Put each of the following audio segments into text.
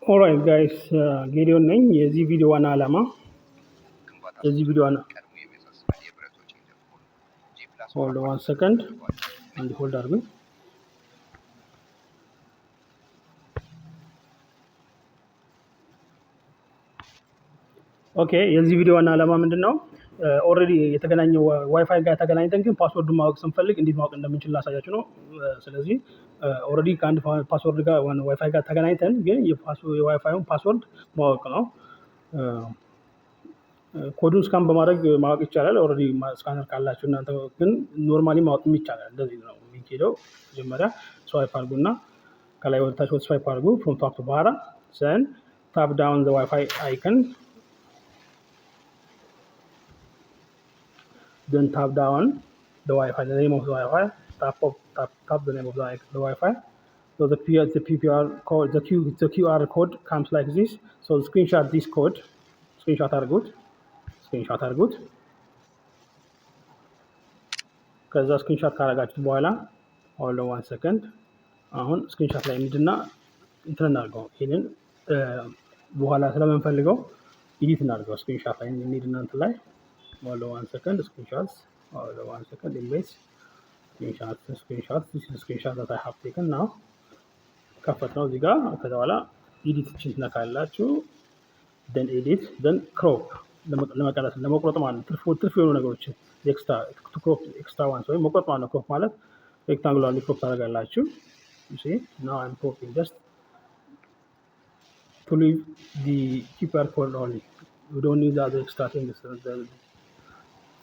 ኦልራይት ጋይስ ጌዲዮን ነኝ። የዚህ ቪዲዮ ዋና ዓላማ የዚህ ቪዲዮ ዋና ሆልድ ዋን ሰከንድ አንድ ሆልድ አድርጉኝ። ኦኬ የዚህ ቪዲዮ ዋና ዓላማ ምንድነው? ኦልሬዲ የተገናኘው ዋይፋይ ጋር ተገናኝተን ግን ፓስወርዱን ማወቅ ስንፈልግ እንዴት ማወቅ እንደምንችል ላሳያችሁ ነው። ስለዚህ ኦልሬዲ ከአንድ ፓስወርድ ጋር ዋይፋይ ጋር ተገናኝተን ግን የዋይፋዩን ፓስወርድ ማወቅ ነው። ኮዱን ስካን በማድረግ ማወቅ ይቻላል። ኦልሬዲ ስካነር ካላችሁ እናንተ ግን ኖርማሊ ማወቅ ይቻላል። እንደዚህ ነው የሚሄደው። መጀመሪያ ስዋይፕ አድርጉና ከላይ ወደ ታች ስዋይፕ አድርጉ ፍሮም ቶፕ ቱ ባራ ዘን ታፕ ዳውን ዘ ዋይፋይ አይከን then tap down the Wi-Fi, the name of the Wi-Fi, tap the name of the Wi-Fi. So the PPR code, the QR code comes like this. So screenshot this code, screenshot are good. ከዛ ስክሪንሾት ካረጋችሁ በኋላ ሆልድ ዋን ሰከንድ። አሁን ስክሪንሾት ላይ ምንድና እንትን እናድርገው። ይሄንን በኋላ ስለምንፈልገው ኤዲት እናድርገው። ስክሪንሾት ላይ እንሂድና እንትን ላይ hold on 1 second, screenshots, hold on 1 second, image, screenshots, this is the screenshot that I have taken now. ከፈት ነው እዚህ ጋር ከዛ በኋላ ኤዲት ቺንት ነካላችሁ then edit then crop ለመቀነስ ለመቁረጥ ማለት ነው። ትርፍ የሆኑ ነገሮችን ኤክስትራ ዋንስ ወይ መቁረጥ ማለት ነው። ክሮፕ ማለት ሬክታንጉላር ክሮፕ ታደርጋላችሁ። you see now I'm cropping just to leave the QR code only. You don't need the other extra things.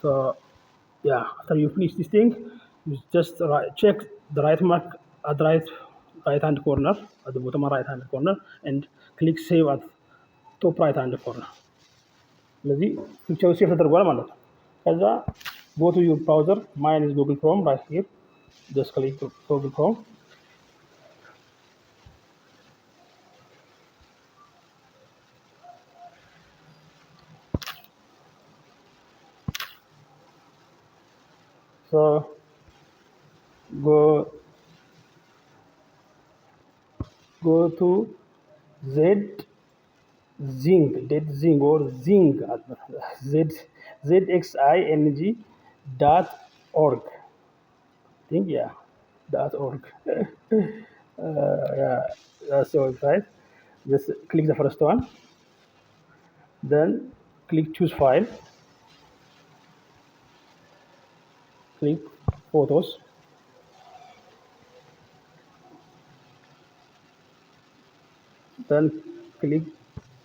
So yeah, after you finish this thing, you just check the right mark at the right hand corner, at the bottom right hand corner, and click save at top right hand corner. ስለዚህ ፒክቸሩ ሴቭ ተደርጓል ማለት ነው። ከዛ go to your browser, mine is Google Chrome right here, just click Google Chrome. So go to Zing or Zing zxing.org. I think yeah, .org. Yeah, that's the website. Just click the first one, then click choose file. Click photos, then click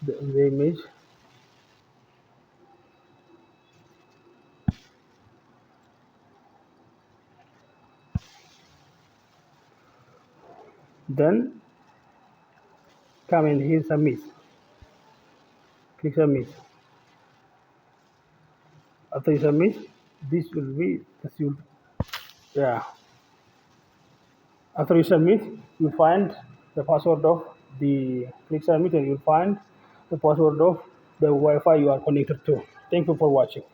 the image, then come in here, submit, click submit. After you submit, after you submit, you find the password of the click submit and you'll find the password of the Wi-Fi you are connected to. Thank you for watching.